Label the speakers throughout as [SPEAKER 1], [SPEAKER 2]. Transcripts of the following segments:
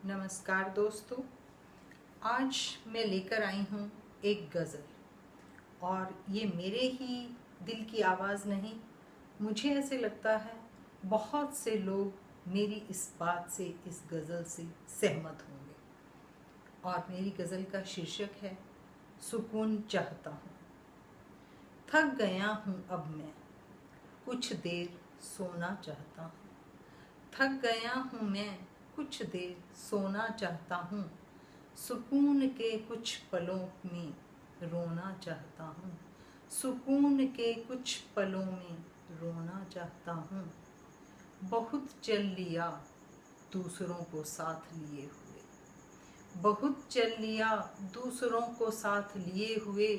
[SPEAKER 1] नमस्कार दोस्तों, आज मैं लेकर आई हूँ एक गज़ल। और ये मेरे ही दिल की आवाज़ नहीं, मुझे ऐसे लगता है बहुत से लोग मेरी इस बात से, इस गज़ल से सहमत होंगे। और मेरी गज़ल का शीर्षक है सुकून चाहता हूँ। थक गया हूँ अब मैं, कुछ देर सोना चाहता हूँ। थक गया हूँ मैं, कुछ देर सोना चाहता हूँ। सुकून के कुछ पलों में रोना चाहता हूँ। सुकून के कुछ पलों में रोना चाहता हूँ। बहुत चल लिया दूसरों को साथ लिए हुए, बहुत चल लिया दूसरों को साथ लिए हुए।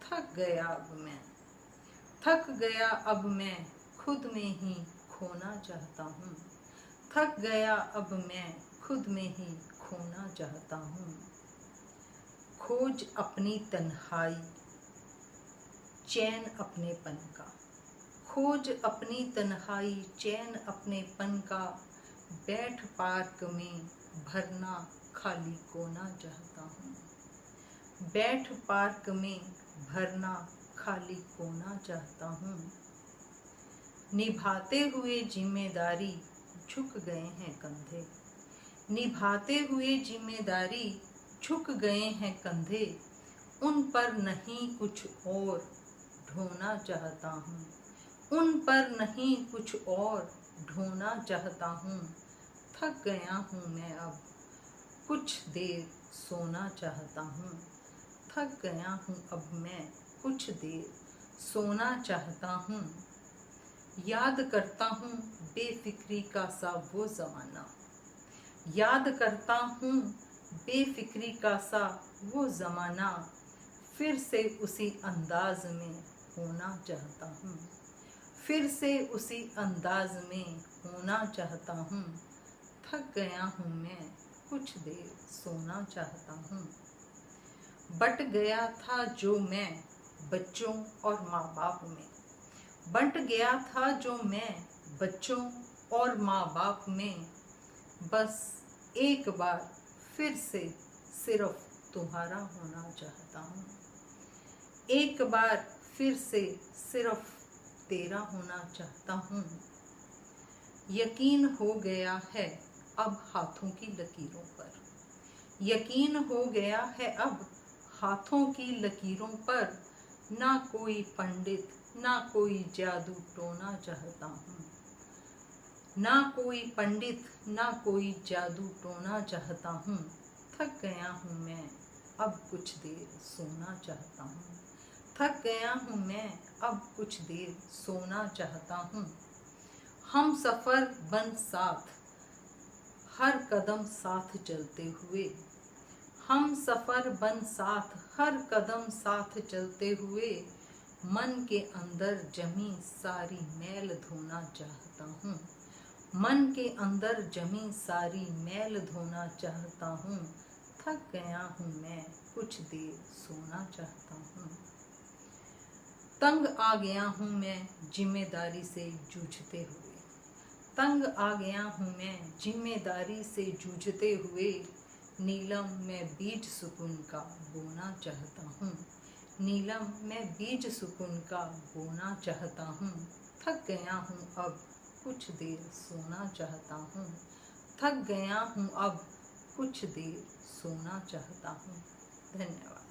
[SPEAKER 1] थक गया अब मैं, थक गया अब मैं, खुद में ही खोना चाहता हूँ। थक गया अब मैं, खुद में ही खोना चाहता हूँ। खोज अपनी तन्हाई, चैन अपनेपन का। खोज अपनी तन्हाई, चैन अपनेपन का। बैठ पार्क में भरना खाली कोना चाहता हूँ। बैठ पार्क में भरना खाली कोना चाहता हूँ। निभाते हुए जिम्मेदारी झुक गए हैं कंधे। निभाते हुए जिम्मेदारी झुक गए हैं कंधे। उन पर नहीं कुछ और ढोना चाहता हूँ। उन पर नहीं कुछ और ढोना चाहता हूँ। थक गया हूँ मैं अब, कुछ देर सोना चाहता हूँ। थक गया हूँ अब मैं, कुछ देर सोना चाहता हूँ। याद करता हूँ बेफिक्री का सा वो ज़माना। याद करता हूँ बेफिक्री का सा वो ज़माना। फिर से उसी अंदाज में होना चाहता हूँ। फिर से उसी अंदाज में होना चाहता हूँ। थक गया हूँ मैं, कुछ देर सोना चाहता हूँ। बट गया था जो मैं बच्चों और माँ बाप में। बंट गया था जो मैं बच्चों और माँ बाप में। बस एक बार फिर से सिर्फ तुम्हारा होना चाहता हूँ। एक बार फिर से सिर्फ तेरा होना चाहता हूँ। यकीन हो गया है अब हाथों की लकीरों पर। यकीन हो गया है अब हाथों की लकीरों पर। ना कोई पंडित, ना कोई जादू टोना चाहता हूँ। ना कोई पंडित, ना कोई जादू टोना चाहता हूँ। थक गया हूँ मैं, अब कुछ देर सोना चाहता हूँ। थक गया हूँ मैं, अब कुछ देर सोना चाहता हूँ। हम सफ़र बन साथ, हर कदम साथ चलते हुए। हम सफ़र बन साथ, हर कदम साथ चलते हुए। मन के अंदर जमी सारी मैल धोना चाहता हूँ। मन के अंदर जमी सारी मैल धोना चाहता हूँ। थक गया हूँ मैं, कुछ देर सोना चाहता हूँ। तंग आ गया हूँ मैं जिम्मेदारी से जूझते हुए। तंग आ गया हूँ मैं जिम्मेदारी से जूझते हुए। नीलम मैं बीज सुकून का बोना चाहता हूँ। नीलम मैं बीज सुकून का बोना चाहता हूँ। थक गया हूँ अब, कुछ देर सोना चाहता हूँ। थक गया हूँ अब, कुछ देर सोना चाहता हूँ। धन्यवाद।